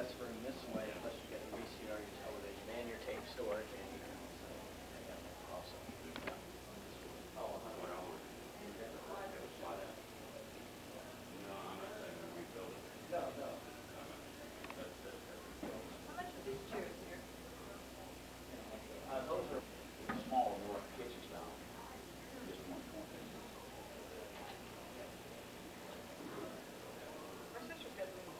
less room this way unless you get a VCR, your television, and your tape storage. And so, yeah, awesome. Yeah. Oh, no, no. How much are these chairs here? Those are small North kitchen style. Just 120. My sister's got these.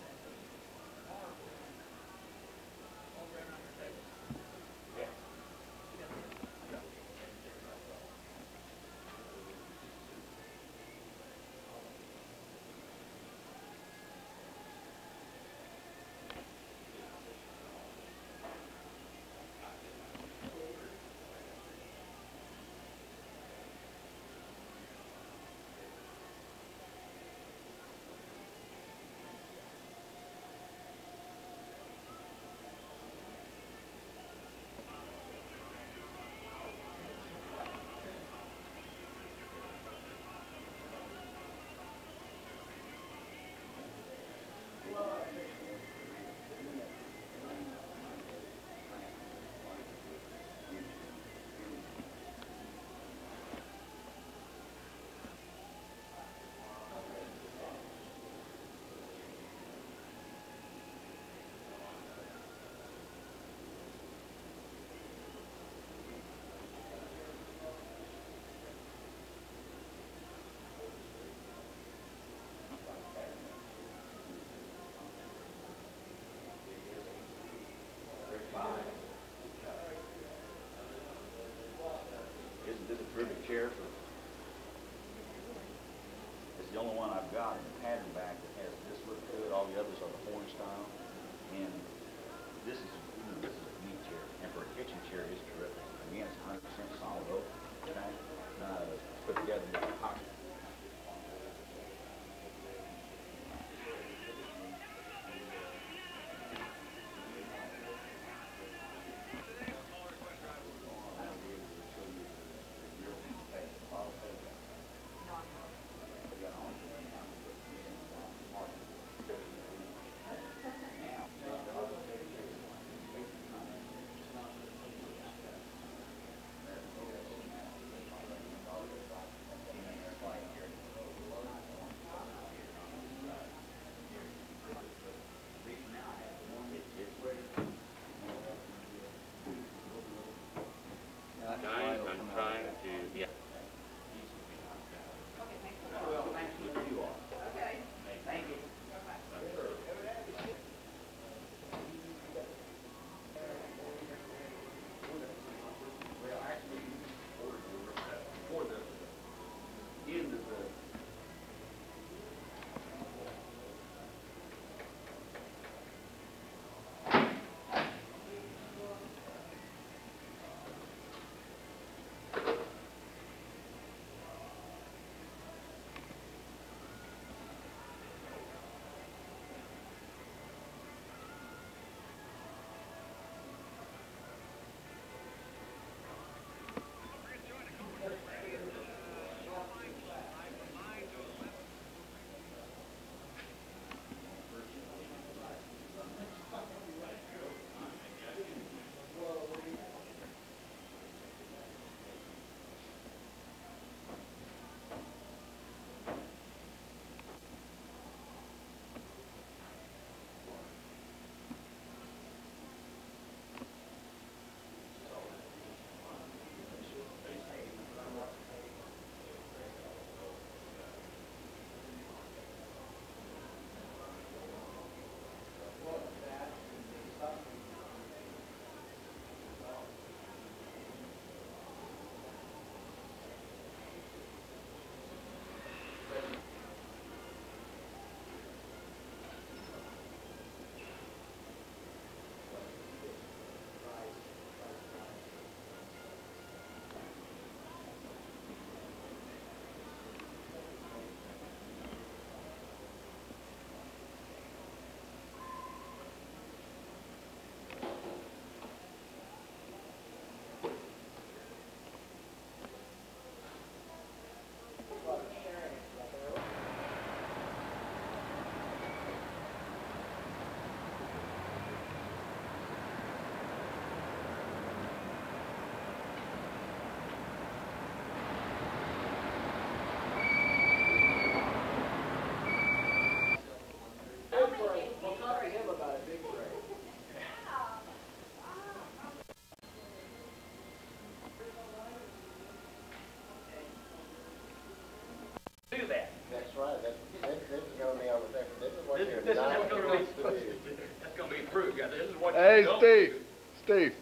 you. This is what Hey, you don't Steve. do. Steve.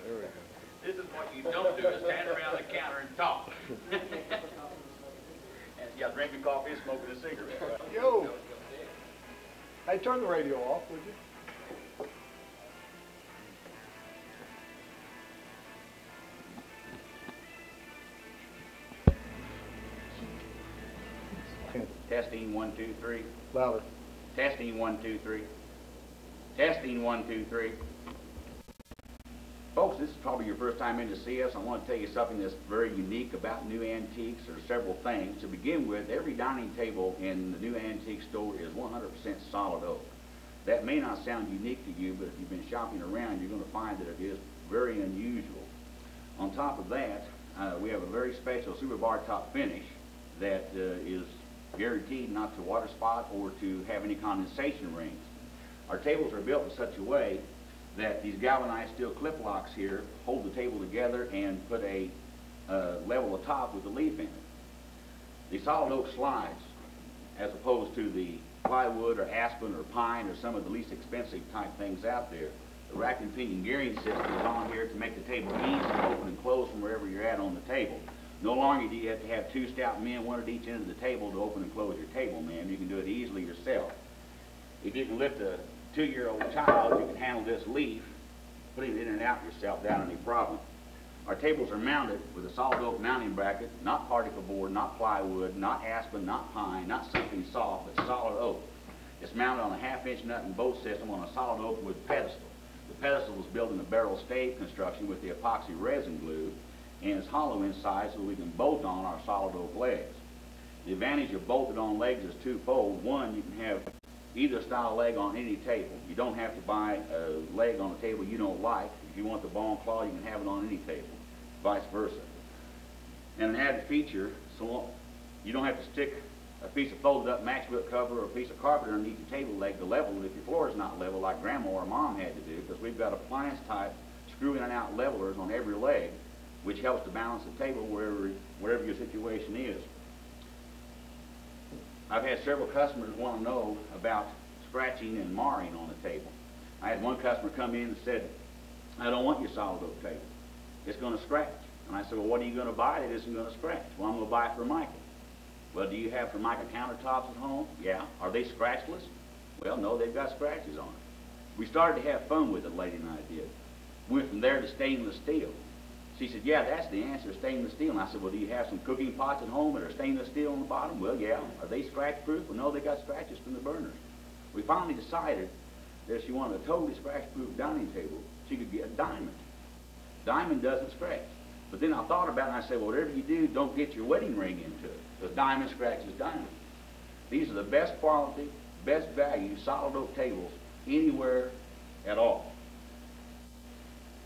There we go. This is what you don't do, is stand around the counter and talk. And, yeah, drinking coffee and smoking a cigarette. Yo. Hey, turn the radio off, would you? Testing, 1, 2, 3. Louder. Testing, 1, 2, 3. Testing, 1, 2, 3. Folks, this is probably your first time in to see us. I want to tell you something that's very unique about New Antiques. There are several things. To begin with, every dining table in the New Antique store is 100% solid oak. That may not sound unique to you, but if you've been shopping around, you're going to find that it is very unusual. On top of that, we have a very special super bar top finish that is guaranteed not to water spot or to have any condensation rings. Our tables are built in such a way that these galvanized steel clip locks here hold the table together and put a level of top with the leaf in it. The solid oak slides, as opposed to the plywood or aspen or pine or some of the least expensive type things out there, the rack and pinion gearing system is on here to make the table easy to open and close from wherever you're at on the table. No longer do you have to have two stout men, one at each end of the table, to open and close your table, ma'am. You can do it easily yourself. If you can lift a 2-year-old child, you can handle this leaf, putting it in and out yourself without any problem. Our tables are mounted with a solid oak mounting bracket, not particle board, not plywood, not aspen, not pine, not something soft, but solid oak. It's mounted on a 1/2-inch nut and bolt system on a solid oak wood pedestal. The pedestal was built in a barrel stave construction with the epoxy resin glue, and it's hollow inside so we can bolt on our solid oak legs. The advantage of bolted on legs is twofold. One, you can have either style leg on any table. You don't have to buy a leg on a table you don't like. If you want the ball and claw, you can have it on any table, vice versa. And an added feature, so you don't have to stick a piece of folded up matchbook cover or a piece of carpet underneath your table leg to level it if your floor is not level, like grandma or mom had to do, because we've got appliance type screw in and out levelers on every leg, which helps to balance the table wherever your situation is. I've had several customers want to know about scratching and marring on the table. I had one customer come in and said, I don't want your solid oak table. It's going to scratch. And I said, well, what are you going to buy that isn't going to scratch? Well, I'm going to buy it for Michael. Well, do you have Formica countertops at home? Yeah. Are they scratchless? Well, no, they've got scratches on it. We started to have fun with it, lady and I did. Went from there to stainless steel. She said, yeah, that's the answer, stainless steel. And I said, well, do you have some cooking pots at home that are stainless steel on the bottom? Well, yeah. Are they scratch-proof? Well, no, they got scratches from the burners. We finally decided that if she wanted a totally scratch-proof dining table, she could get a diamond. Diamond doesn't scratch. But then I thought about it and I said, well, whatever you do, don't get your wedding ring into it. Because diamond scratches diamond. These are the best quality, best value solid oak tables anywhere at all.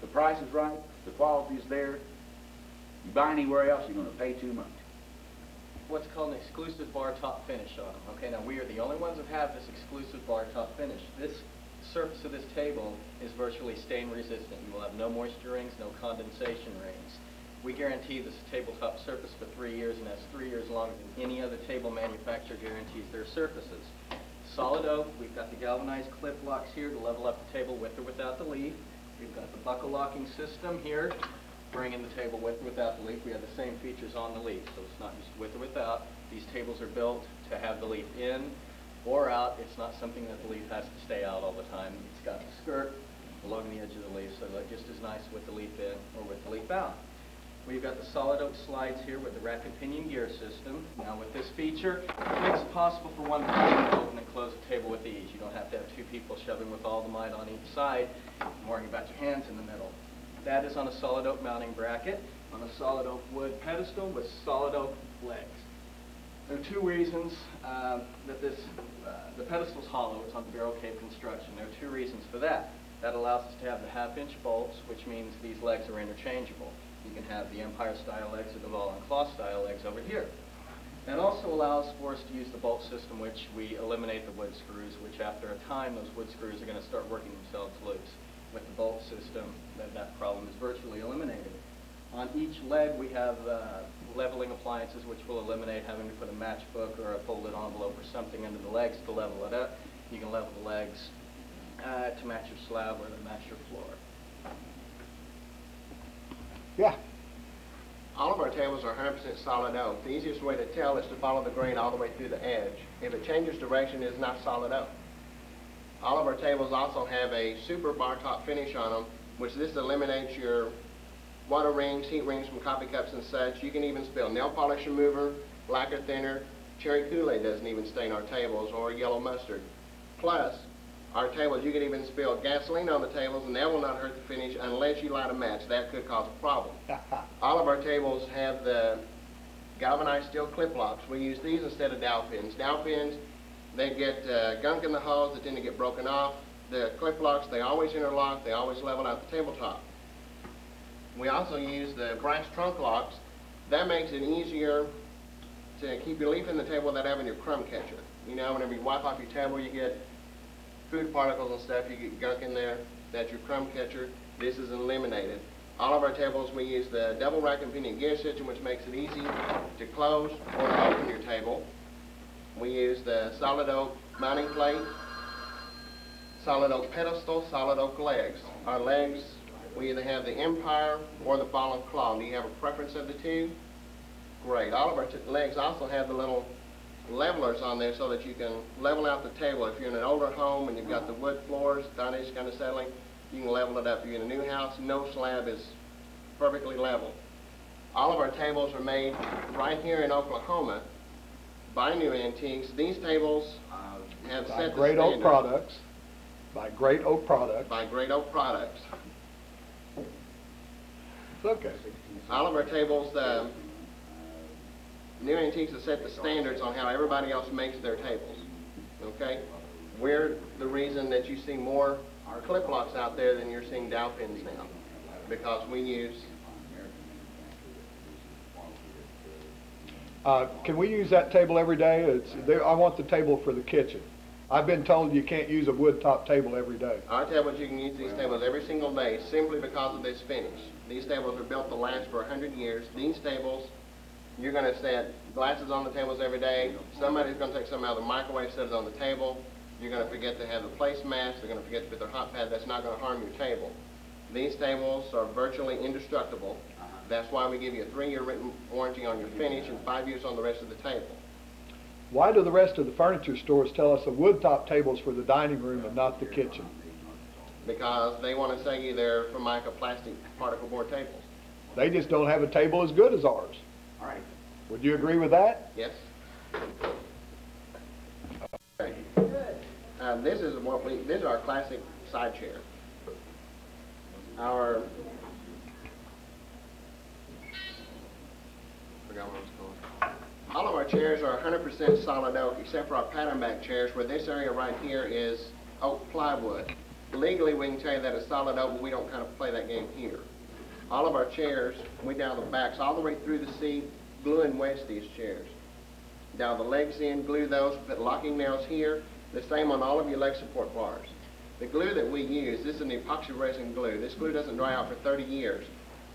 The price is right. The quality is there. You buy anywhere else, you're going to pay too much. What's called an exclusive bar top finish on them. Okay, now we are the only ones that have this exclusive bar top finish. This surface of this table is virtually stain resistant. You will have no moisture rings, no condensation rings. We guarantee this tabletop surface for 3 years, and that's 3 years longer than any other table manufacturer guarantees their surfaces. Solid oak, we've got the galvanized clip locks here to level up the table with or without the leaf. We've got the buckle locking system here, bringing the table with or without the leaf. We have the same features on the leaf, so it's not just with or without. These tables are built to have the leaf in or out. It's not something that the leaf has to stay out all the time. It's got the skirt along the edge of the leaf, so they're just as nice with the leaf in or with the leaf out. We've got the solid oak slides here with the rack and pinion gear system. Now with this feature, it makes it possible for one person to open and close the table with ease. You don't have to have two people shoving with all the might on each side and worrying about your hands in the middle. That is on a solid oak mounting bracket, on a solid oak wood pedestal with solid oak legs. There are two reasons that the pedestal's hollow. It's on barrel cave construction. There are two reasons for that. That allows us to have the 1/2-inch bolts, which means these legs are interchangeable. You can have the Empire style legs or the Ball and Claw style legs over here. That also allows for us to use the bolt system, which we eliminate the wood screws, which after a time those wood screws are going to start working themselves loose. With the bolt system, that problem is virtually eliminated. On each leg we have leveling appliances, which will eliminate having to put a matchbook or a folded envelope or something under the legs to level it up. You can level the legs to match your slab or to match your floor. Yeah. All of our tables are 100% solid oak. The easiest way to tell is to follow the grain all the way through the edge. If it changes direction, it's not solid oak. All of our tables also have a super bar top finish on them, which this eliminates your water rings, heat rings from coffee cups and such. You can even spill nail polish remover, lacquer thinner, cherry Kool-Aid doesn't even stain our tables, or yellow mustard. Plus, our tables, you can even spill gasoline on the tables and that will not hurt the finish unless you light a match. That could cause a problem. All of our tables have the galvanized steel clip locks. We use these instead of dowel pins. Dowel pins, they get gunk in the holes that tend to get broken off. The clip locks, they always interlock, they always level out the tabletop. We also use the brass trunk locks. That makes it easier to keep your leaf in the table without having your crumb catcher. You know, whenever you wipe off your table, you get food particles and stuff, you get gunk in there, that's your crumb catcher. This is eliminated. All of our tables, we use the double rack and pinion gear system, which makes it easy to close or to open your table. We use the solid oak mounting plate, solid oak pedestal, solid oak legs. Our legs, we either have the Empire or the Ball and Claw. Do you have a preference of the two? Great. All of our legs also have the little levelers on there so that you can level out the table. If you're in an older home and you've got the wood floors, Donnie's kind of settling, you can level it up. If you're in a new house, no slab is perfectly level. All of our tables are made right here in Oklahoma by New Antiques. These tables have set the standard. Great oak products. By Great Oak Products. By Great Oak Products. Okay. All of our tables, New Antiques has set the standards on how everybody else makes their tables. Okay? We're the reason that you see more clip locks out there than you're seeing dowel pins now, because we use. Can we use that table every day? I want the table for the kitchen. I've been told you can't use a wood top table every day. Our tables, you can use these tables every single day simply because of this finish. These tables are built to last for 100 years. These tables, you're going to set glasses on the tables every day. Somebody's going to take something out of the microwave, set it on the table. You're going to forget to have the placemats. They're going to forget to put their hot pad. That's not going to harm your table. These tables are virtually indestructible. That's why we give you a 3-year written warranty on your finish and 5 years on the rest of the table. Why do the rest of the furniture stores tell us a wood top table's for the dining room and not the kitchen? Because they want to sell you their Formica plastic particle board tables. They just don't have a table as good as ours. All right. Would you agree with that? Yes. Okay. This is our classic side chair. Forgot what it was called. All of our chairs are 100% solid oak, except for our pattern back chairs, where this area right here is oak plywood. Legally, we can tell you that it's solid oak, but we don't kind of play that game here. All of our chairs, we down the backs all the way through the seat, glue and wedge these chairs. Down the legs in, glue those, put locking nails here, the same on all of your leg support bars. The glue that we use, this is an epoxy resin glue. This glue doesn't dry out for 30 years,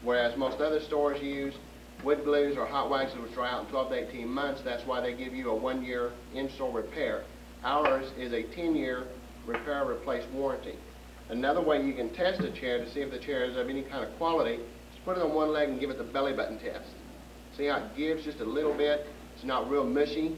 whereas most other stores use wood glues or hot waxes which dry out in 12 to 18 months. That's why they give you a 1-year in-store repair. Ours is a 10-year repair replace warranty. Another way you can test a chair to see if the chair is of any kind of quality is put it on one leg and give it the belly button test. See how it gives just a little bit? It's not real mushy,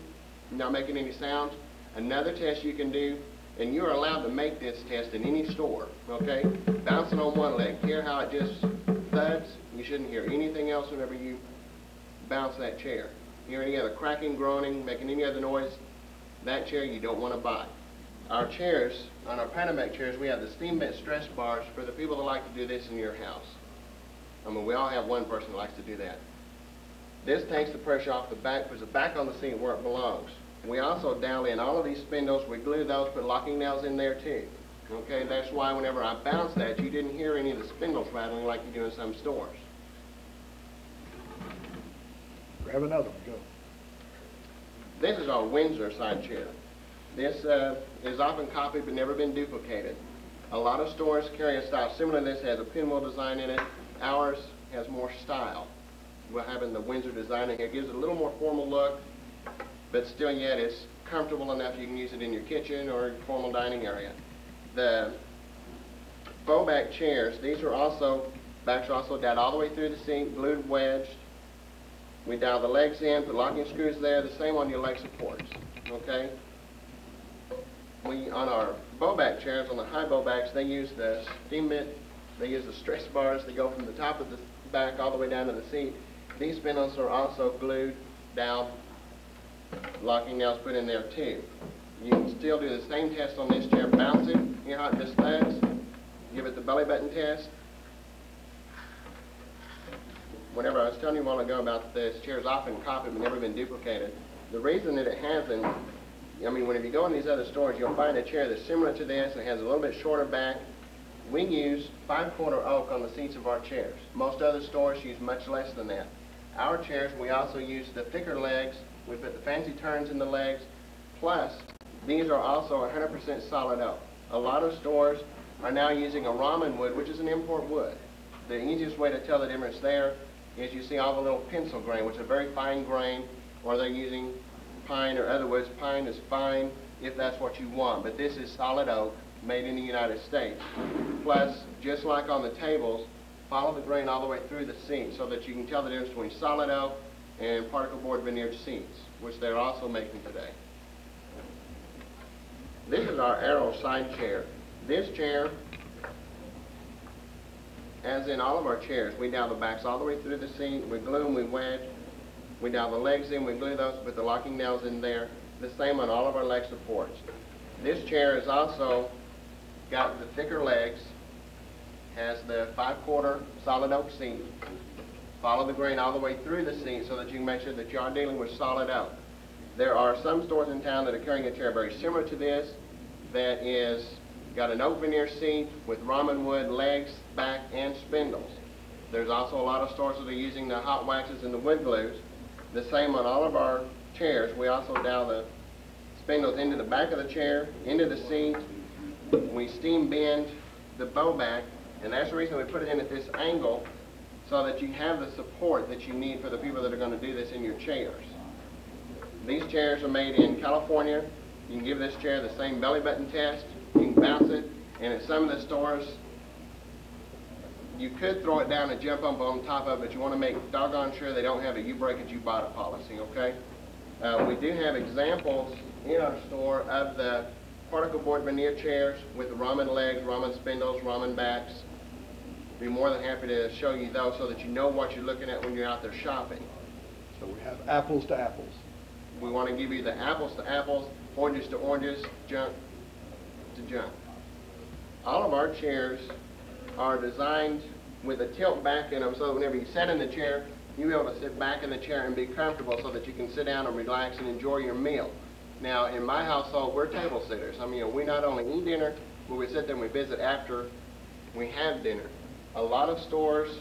not making any sounds. Another test you can do, and you're allowed to make this test in any store, okay? Bounce it on one leg. Hear how it just thuds? You shouldn't hear anything else whenever you bounce that chair. Hear any other cracking, groaning, making any other noise, that chair you don't want to buy. Our chairs, on our Panamax chairs, we have the steam vent stress bars for the people that like to do this in your house. I mean, we all have one person that likes to do that. This takes the pressure off the back, puts it back on the seat where it belongs. We also dowel in all of these spindles. We glue those, put locking nails in there too. Okay, that's why whenever I bounced that, you didn't hear any of the spindles rattling like you do in some stores. Grab another one, go. This is our Windsor side chair. This is often copied but never been duplicated. A lot of stores carry a style similar to this, has a pinwheel design in it. Ours has more style. We're having the Windsor design in here. It gives it a little more formal look, but still yet it's comfortable enough you can use it in your kitchen or formal dining area. The bow back chairs, these are also, backs are also dowed all the way through the seat, glued, wedged. We dial the legs in, put locking screws there, the same on your leg supports, okay? On our bow back chairs, on the high bow backs, they use the steam mitt, they use the stress bars that go from the top of the back all the way down to the seat. These spindles are also glued, doweled, locking nails put in there too. You can still do the same test on this chair, bounce it, hear how it just thuds, give it the belly button test. Whenever I was telling you a while ago about this chair's often copied but never been duplicated, the reason that it hasn't, I mean, when if you go in these other stores, you'll find a chair that's similar to this and has a little bit shorter back. We use 5/4 oak on the seats of our chairs. Most other stores use much less than that. Our chairs, we also use the thicker legs. We put the fancy turns in the legs. Plus, these are also 100% solid oak. A lot of stores are now using a ramen wood, which is an import wood. The easiest way to tell the difference there is you see all the little pencil grain, which is a very fine grain, or they're using pine or other woods. Pine is fine if that's what you want, but this is solid oak, made in the United States. Plus, just like on the tables, follow the grain all the way through the seat so that you can tell the difference between solid oak and particle board veneered seats, which they're also making today. This is our Arrow side chair. This chair, as in all of our chairs, we dial the backs all the way through the seat, we glue them, we wedge, we dial the legs in, we glue those, put the locking nails in there. The same on all of our leg supports. This chair has also got the thicker legs, has the 5/4 solid oak seat. Follow the grain all the way through the seat so that you can make sure that you are dealing with solid oak. There are some stores in town that are carrying a chair very similar to this that is got an oak veneer seat with ramen wood legs, back, and spindles. There's also a lot of stores that are using the hot waxes and the wood glues. The same on all of our chairs. We also dial the spindles into the back of the chair, into the seat. We steam bend the bow back, and that's the reason we put it in at this angle so that you have the support that you need for the people that are going to do this in your chairs. These chairs are made in California. You can give this chair the same belly button test. You can bounce it, and at some of the stores, you could throw it down and jump up on top of it, but you want to make doggone sure they don't have a you break it, you bought it policy, okay? We do have examples in our store of the particle board veneer chairs with the ramen legs, ramen spindles, ramen backs. Be more than happy to show you those so that you know what you're looking at when you're out there shopping. So we have apples to apples. We want to give you the apples to apples, oranges to oranges, junk to junk. All of our chairs are designed with a tilt back in them so that whenever you sit in the chair, you'll be able to sit back in the chair and be comfortable so that you can sit down and relax and enjoy your meal. Now, in my household, we're table sitters. I mean, we not only eat dinner, but we sit there and we visit after we have dinner. A lot of stores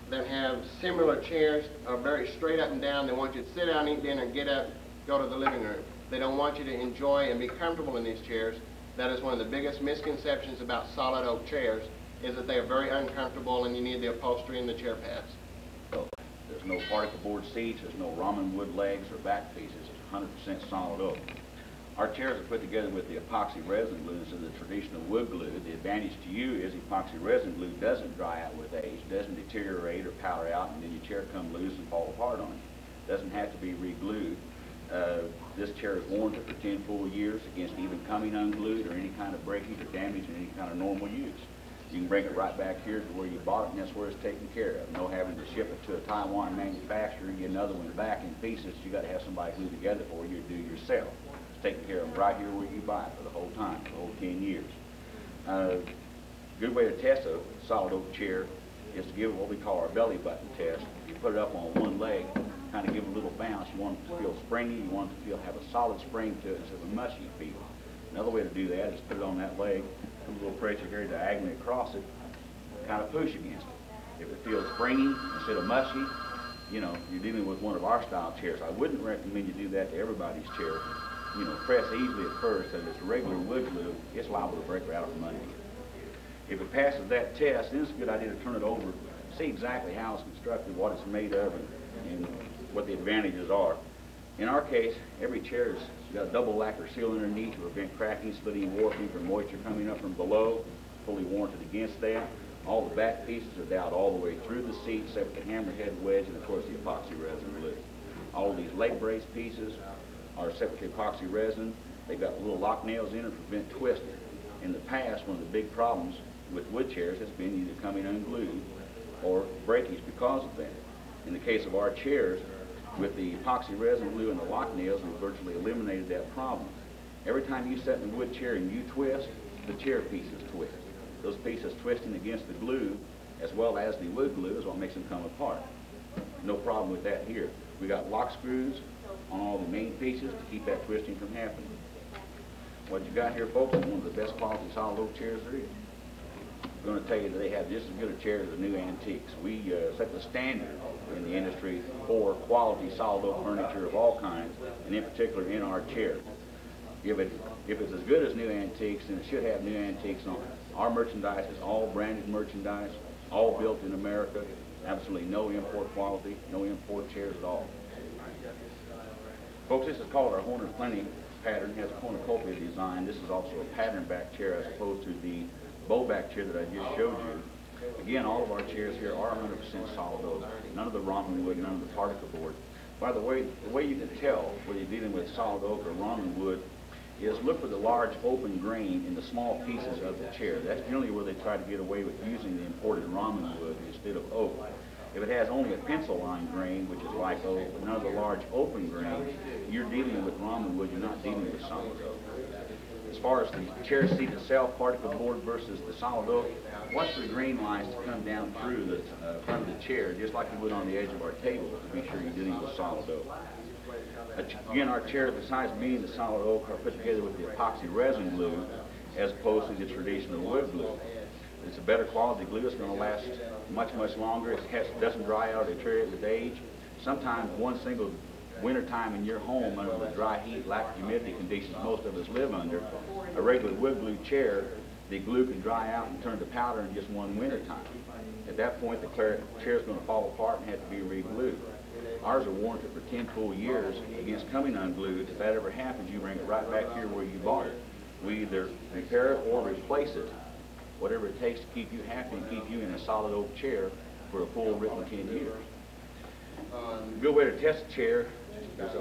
that have similar chairs are very straight up and down. They want you to sit down, eat dinner, get up, go to the living room. They don't want you to enjoy and be comfortable in these chairs. That is one of the biggest misconceptions about solid oak chairs, is that they are very uncomfortable and you need the upholstery and the chair pads. So there's no particle board seats, there's no ramen wood legs or back pieces. It's 100% solid oak. Our chairs are put together with the epoxy resin glue instead of the traditional wood glue. The advantage to you is epoxy resin glue doesn't dry out with age, doesn't deteriorate or powder out, and then your chair come loose and fall apart on you. Doesn't have to be re-glued. This chair is warranted for 10 full years against even coming unglued or any kind of breakage or damage in any kind of normal use. You can bring it right back here to where you bought it, and that's where it's taken care of. No having to ship it to a Taiwan manufacturer and get another one back in pieces. You got to have somebody glue together for you to do yourself. It's taken care of right here where you buy it for the whole time, for the whole 10 years. Good way to test a solid oak chair is to give it what we call our belly button test. You put it up on one leg, kind of give it a little bounce. You want it to feel springy. You want it to have a solid spring to it instead of a mushy feel. Another way to do that is put it on that leg, put a little pressure here diagonally across it, kind of push against it. If it feels springy instead of mushy, you know, you're dealing with one of our style chairs. I wouldn't recommend you do that to everybody's chair. You know, press easily at first, and if it's regular wood glue, it's liable to break right off from under you. If it passes that test, then it's a good idea to turn it over, see exactly how it's constructed, what it's made of, and what the advantages are. In our case, every chair is Got a double lacquer seal underneath to prevent cracking, splitting, warping from moisture coming up from below. Fully warranted against that. All the back pieces are dowed all the way through the seat, except for the hammerhead wedge and of course the epoxy resin glue. All of these leg brace pieces are separate epoxy resin. They've got little lock nails in it to prevent twisting. In the past, one of the big problems with wood chairs has been either coming unglued or breakage because of that. In the case of our chairs, with the epoxy resin glue and the lock nails, we virtually eliminated that problem. Every time you sit in a wood chair and you twist, the chair pieces twist. Those pieces twisting against the glue as well as the wood glue is what makes them come apart. No problem with that here. We got lock screws on all the main pieces to keep that twisting from happening. What you got here, folks, is one of the best quality solid oak chairs there is. I'm going to tell you that they have just as good a chair as the new Antiques. We set the standard in the industry for quality solid oak furniture of all kinds, and in particular in our chairs. If it's as good as new Antiques, then it should have new Antiques on it. Our merchandise is all branded merchandise, all built in America, absolutely no import quality, no import chairs at all. Folks, this is called our Horner Plenty pattern. It has a cornucopia design. This is also a pattern back chair as opposed to the bow back chair that I just showed you. Again, all of our chairs here are 100% solid oak. None of the rotten wood, none of the particle board. By the way you can tell whether you're dealing with solid oak or rotten wood is look for the large open grain in the small pieces of the chair. That's generally where they try to get away with using the imported ramen wood instead of oak. If it has only a pencil line grain, which is like oak, but none of the large open grain, you're dealing with ramen wood, you're not dealing with solid oak. As far as the chair seat itself, particle board versus the solid oak, watch the grain lines to come down through the front of the chair, just like you would on the edge of our table, to be sure you're dealing with solid oak. Again, our chairs, besides being the solid oak, are put together with the epoxy resin glue as opposed to the traditional wood glue. It's a better quality glue. It's going to last much, much longer. It doesn't dry out or deteriorate with age. Sometimes one single winter time in your home under the dry heat, lack of humidity conditions most of us live under, a regular wood glue chair, the glue can dry out and turn to powder in just one winter time. At that point, the chair is going to fall apart and have to be re-glued. Ours are warranted for 10 full years against coming unglued. If that ever happens, you bring it right back here where you bought it. We either repair it or replace it, whatever it takes to keep you happy and keep you in a solid oak chair for a full written 10 years. A good way to test a chair is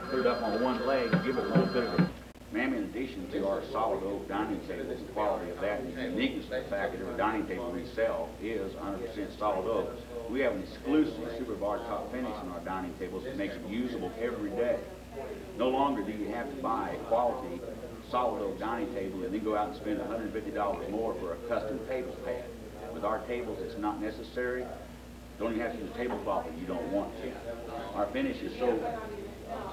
put it up on one leg and give it a little bit of a in addition to our solid oak dining tables, the quality of that and the uniqueness of the fact that every dining table we sell is 100% solid oak. We have an exclusive super bar top finish on our dining tables that makes it usable every day. No longer do you have to buy a quality solid oak dining table and then go out and spend $150 more for a custom table pad. With our tables, it's not necessary. Don't even have to use a tablecloth if you don't want to. Our finish is so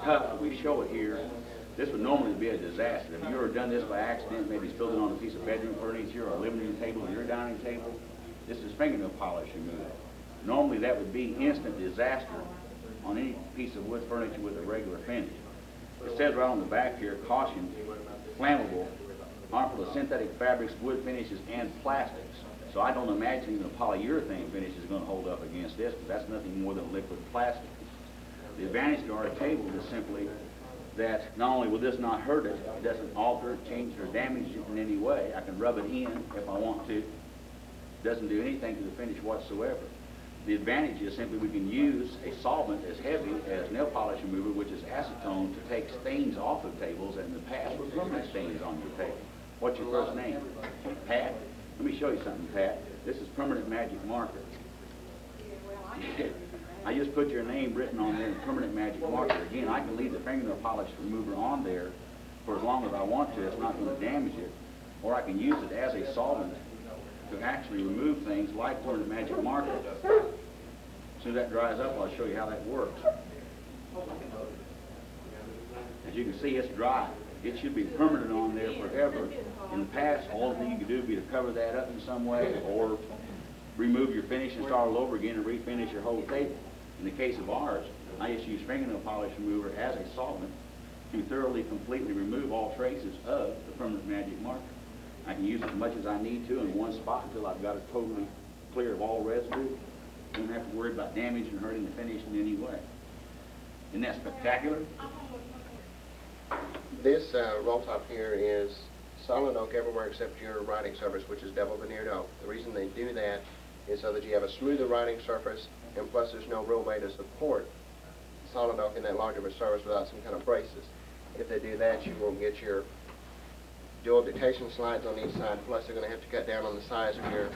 tough that we show it here. This would normally be a disaster. If you ever done this by accident, maybe spilled it on a piece of bedroom furniture or a living room table or your dining table, this is fingernail polish removal. Normally that would be instant disaster on any piece of wood furniture with a regular finish. It says right on the back here, caution, flammable, harmful to synthetic fabrics, wood finishes, and plastics. So I don't imagine even a polyurethane finish is going to hold up against this, because that's nothing more than liquid plastic. The advantage to our table is simply that not only will this not hurt it, it doesn't alter, change, or damage it in any way. I can rub it in if I want to. It doesn't do anything to the finish whatsoever. The advantage is simply we can use a solvent as heavy as nail polish remover, which is acetone, to take stains off of tables that in the past were permanent stains on your table. What's your first name? Pat? Let me show you something, Pat. This is permanent magic marker. I just put your name written on there in permanent magic marker. Again, I can leave the fingernail polish remover on there for as long as I want to. It's not going to damage it. Or I can use it as a solvent to actually remove things like permanent magic marker. As soon as that dries up, I'll show you how that works. As you can see, it's dry. It should be permanent on there forever. In the past, all you could do would be to cover that up in some way or remove your finish and start all over again and refinish your whole table. In the case of ours, I just use fingernail polish remover as a solvent to thoroughly, completely remove all traces of the permanent magic marker. I can use it as much as I need to in one spot until I've got it totally clear of all residue. Don't have to worry about damage and hurting the finish in any way. Isn't that spectacular? This roll top here is solid oak everywhere except your writing surface, which is double veneered oak. The reason they do that is so that you have a smoother writing surface, and plus there's no real way to support solid oak in that large of a surface without some kind of braces. If they do that, you will get your dual dictation slides on each side, plus they're going to have to cut down on the size of your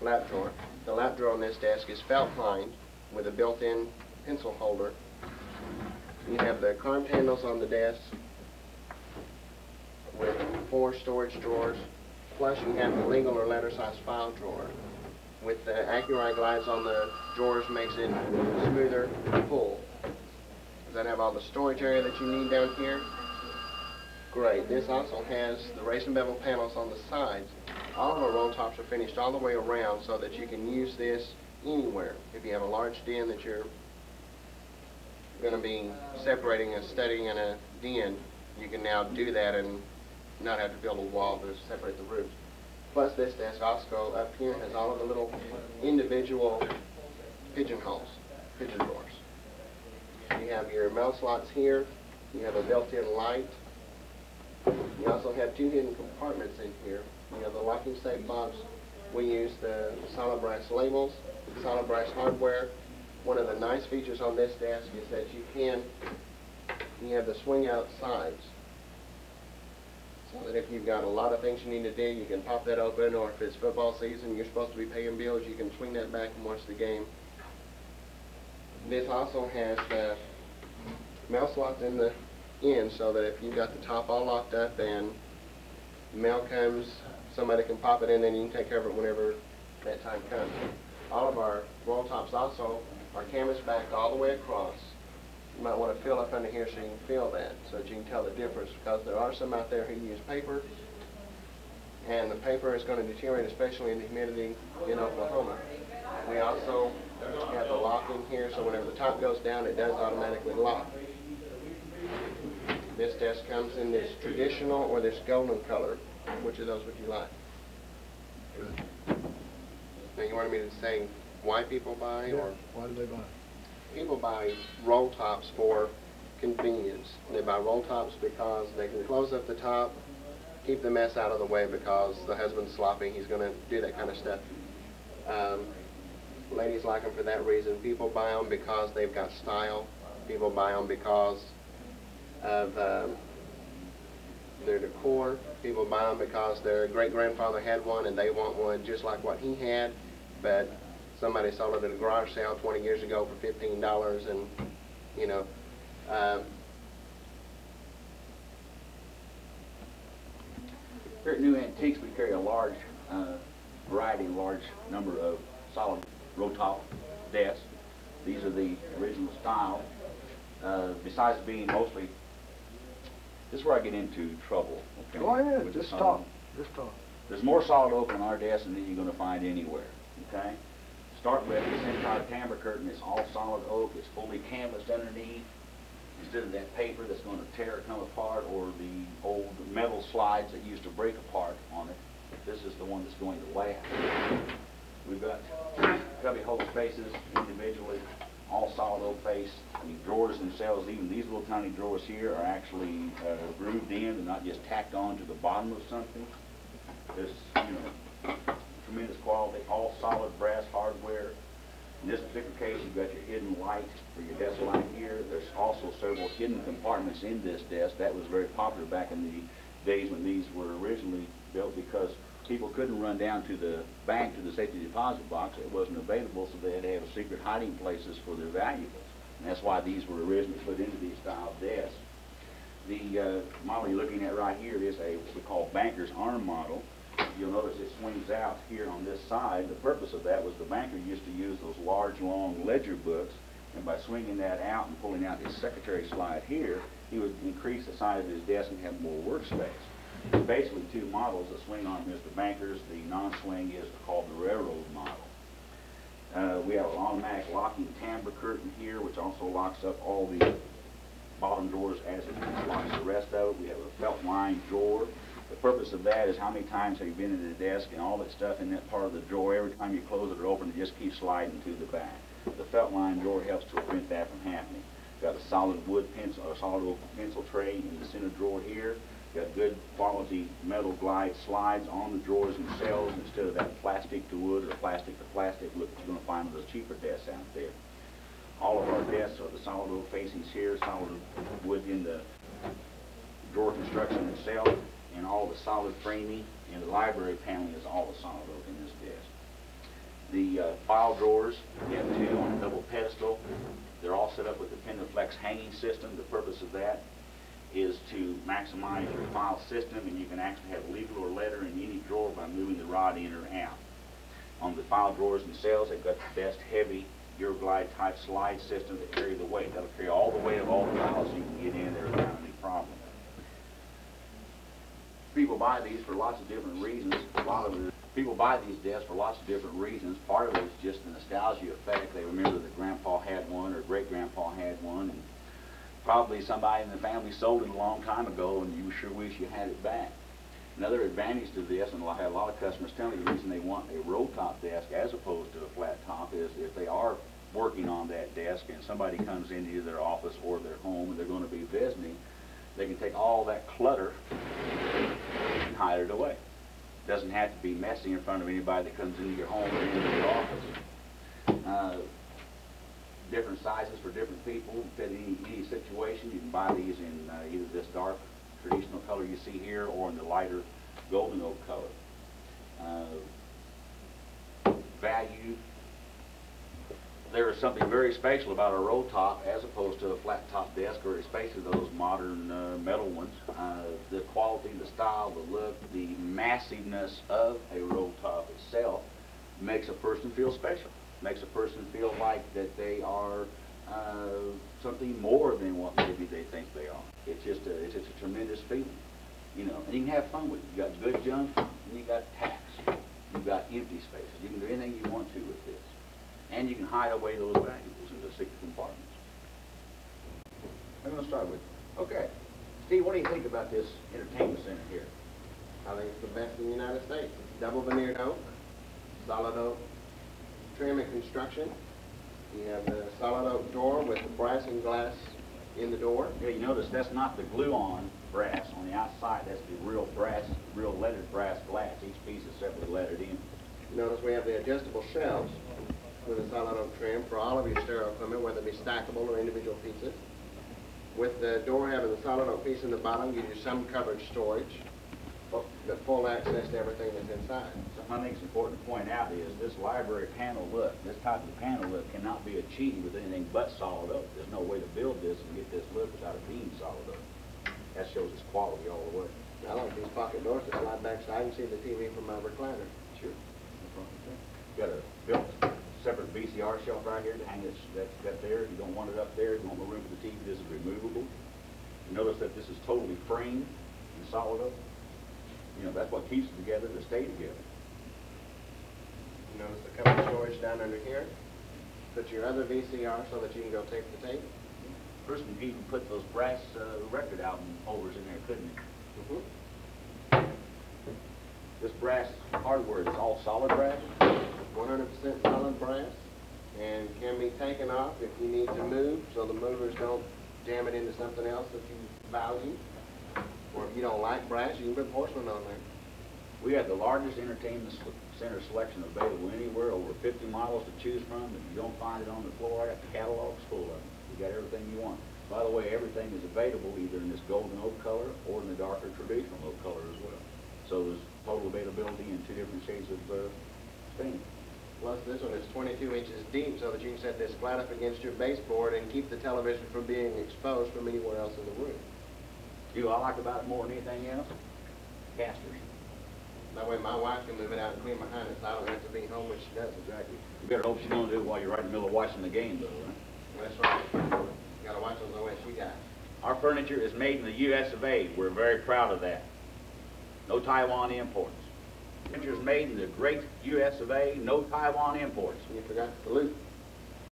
lap drawer. The lap drawer on this desk is felt lined with a built-in pencil holder. You have the carved handles on the desk with 4 storage drawers, plus you have the legal or letter size file drawer. With the Accurite glides on the drawers makes it smoother to pull. Does that have all the storage area that you need down here? Great. This also has the raised and bevel panels on the sides. All of our roll tops are finished all the way around so that you can use this anywhere. If you have a large den that you're going to be separating a study and a den, you can now do that and not have to build a wall to separate the rooms. Plus this desk also up here has all of the little individual pigeonholes, pigeon drawers. You have your mail slots here. You have a built-in light. You also have 2 hidden compartments in here. You have the locking safe box. We use the solid brass labels, solid brass hardware. One of the nice features on this desk is that you have the swing out sides. So that if you've got a lot of things you need to do, you can pop that open, or if it's football season, you're supposed to be paying bills, you can swing that back and watch the game. This also has mail slots in the end, so that if you've got the top all locked up and mail comes, somebody can pop it in and you can take care of it whenever that time comes. All of our roll tops also are canvas backed all the way across. You might want to fill up under here so you can feel that, so that you can tell the difference, because there are some out there who use paper, and the paper is going to deteriorate, especially in the humidity in Oklahoma. We also have the lock in here, so whenever the top goes down, it does automatically lock. This desk comes in this traditional or this golden color. Which of those would you like? Now you wanted me to say why people buy, Yeah, or why do they buy? people buy roll tops for convenience. They buy roll tops because they can close up the top, keep the mess out of the way because the husband's sloppy, he's going to do that kind of stuff. Ladies like them for that reason. People buy them because they've got style. People buy them because of their decor. People buy them because their great-grandfather had one and they want one just like what he had, but somebody sold it at a garage sale 20 years ago for $15, and you know. Here at New Antiques, we carry a large variety, large number of solid roll top desks. These are the original style. Besides being mostly, this is where I get into trouble. Okay? Go ahead, With just the talk. Just talk. There's more solid oak on our desk than you're going to find anywhere. Okay. Start with this entire camber curtain is all solid oak. It's fully canvased underneath, instead of that paper that's going to tear or come apart, or the old metal slides that used to break apart on it. This is the one that's going to last. We've got cubby hole spaces individually, all solid oak face. I mean, drawers themselves, even these little tiny drawers here, are actually grooved in and not just tacked on to the bottom of something. This, you know, tremendous quality, all solid brass hardware. In this particular case, you've got your hidden light for your desk light here. There's also several hidden compartments in this desk. That was very popular back in the days when these were originally built, because people couldn't run down to the bank, to the safety deposit box. It wasn't available, so they had to have secret hiding places for their valuables. And that's why these were originally put into these style desks. The model you're looking at right here is what we call banker's arm model. You'll notice it swings out here on this side. The purpose of that was the banker used to use those large, long ledger books, and by swinging that out and pulling out his secretary slide here, he would increase the size of his desk and have more workspace. There's basically two models. The swing arm is the banker's, the non-swing is called the railroad model. We have an automatic locking tambour curtain here, which also locks up all the bottom drawers as it locks the rest of it. We have a felt line drawer. The purpose of that is how many times have you been in the desk and all that stuff in that part of the drawer, every time you close it or open it, just keeps sliding to the back. The felt line drawer helps to prevent that from happening. Got a solid wood pencil, or solid oak pencil tray in the center drawer here. Got good quality metal glide slides on the drawers themselves instead of that plastic to wood or plastic to plastic look you're going to find with those cheaper desks out there. All of our desks are the solid oak facings here, solid wood in the drawer construction itself, and all the solid framing and the library paneling is all the solid oak in this desk. The file drawers, we have two on a double pedestal. They're all set up with the Pendaflex hanging system. The purpose of that is to maximize your file system, and you can actually have legal or letter in any drawer by moving the rod in or out. On the file drawers themselves, they've got the best heavy Euroglide type slide system to carry the weight. That'll carry all the weight of all the files you can get in there without any problem. People buy these for lots of different reasons. People buy these desks for lots of different reasons. Part of it is just the nostalgia effect. They remember that grandpa had one or great-grandpa had one, and probably somebody in the family sold it a long time ago, and you sure wish you had it back. Another advantage to this, and I have a lot of customers tell me the reason they want a roll-top desk as opposed to a flat top is if they are working on that desk and somebody comes into their office or their home and they're going to be visiting, they can take all that clutter and hide it away. It doesn't have to be messy in front of anybody that comes into your home or into your office. Different sizes for different people, fit any situation. You can buy these in either this dark traditional color you see here or in the lighter golden oak color. Value. There is something very special about a roll top as opposed to a flat top desk, or especially those modern metal ones. The quality, the style, the look, the massiveness of a roll top itself makes a person feel special. Makes a person feel like that they are something more than what maybe they think they are. It's just a tremendous feeling, you know. And you can have fun with it. You got good junk, and you got tacks. You've got empty spaces. You can do anything you want to with this, and you can hide away those valuables into secret compartments. I'm going to start with. Okay, Steve, what do you think about this entertainment center here? I think it's the best in the United States. It's double veneered oak, solid oak trim and construction. You have the solid oak door with the brass and glass in the door. Yeah, you notice that's not the glue-on brass on the outside. That's the real brass, real lettered brass glass. Each piece is separately lettered in. Notice we have the adjustable shelves with a solid oak trim for all of your stereo equipment, whether it be stackable or individual pieces. With the door having the solid oak piece in the bottom, gives you some covered storage, but full access to everything that's inside. Something I think is important to point out is this library panel look, this type of panel look cannot be achieved with anything but solid oak. There's no way to build this and get this look without it being solid oak. That shows its quality all the way. I like these pocket doors to slide back so I can see the TV from my recliner. Sure. Got a built separate VCR shelf right here to hang it that there. You don't want it up there. You want no room for the TV. This is removable. You notice that this is totally framed in solid oak. You know, that's what keeps it together to stay together. You notice the covered storage down under here. Put your other VCR so that you can go tape the tape. Person could even put those brass record album holders in there, couldn't he? This brass hardware is all solid brass? 100% solid brass, and can be taken off if you need to move so the movers don't jam it into something else that you value. Or if you don't like brass, you can put porcelain on there. We have the largest entertainment center selection available anywhere, over 50 models to choose from. If you don't find it on the floor, I got the catalogs full of them. You got everything you want. By the way, everything is available either in this golden oak color or in the darker traditional oak color as well. So there's total availability in two different shades of stain. Plus this one is 22 inches deep so that you can set this flat up against your baseboard and keep the television from being exposed from anywhere else in the room. You know what I like about it more than anything else? Casters. That way my wife can move it out and clean behind it so I don't have to be home when she does. Exactly. You better hope she don't do it while you're right in the middle of watching the game, though, right? That's right. You gotta watch those OSU guys. Our furniture is made in the U.S. of A. We're very proud of that. No Taiwan imports. Furniture is made in the great U.S. of A. No Taiwan imports. You forgot the salute.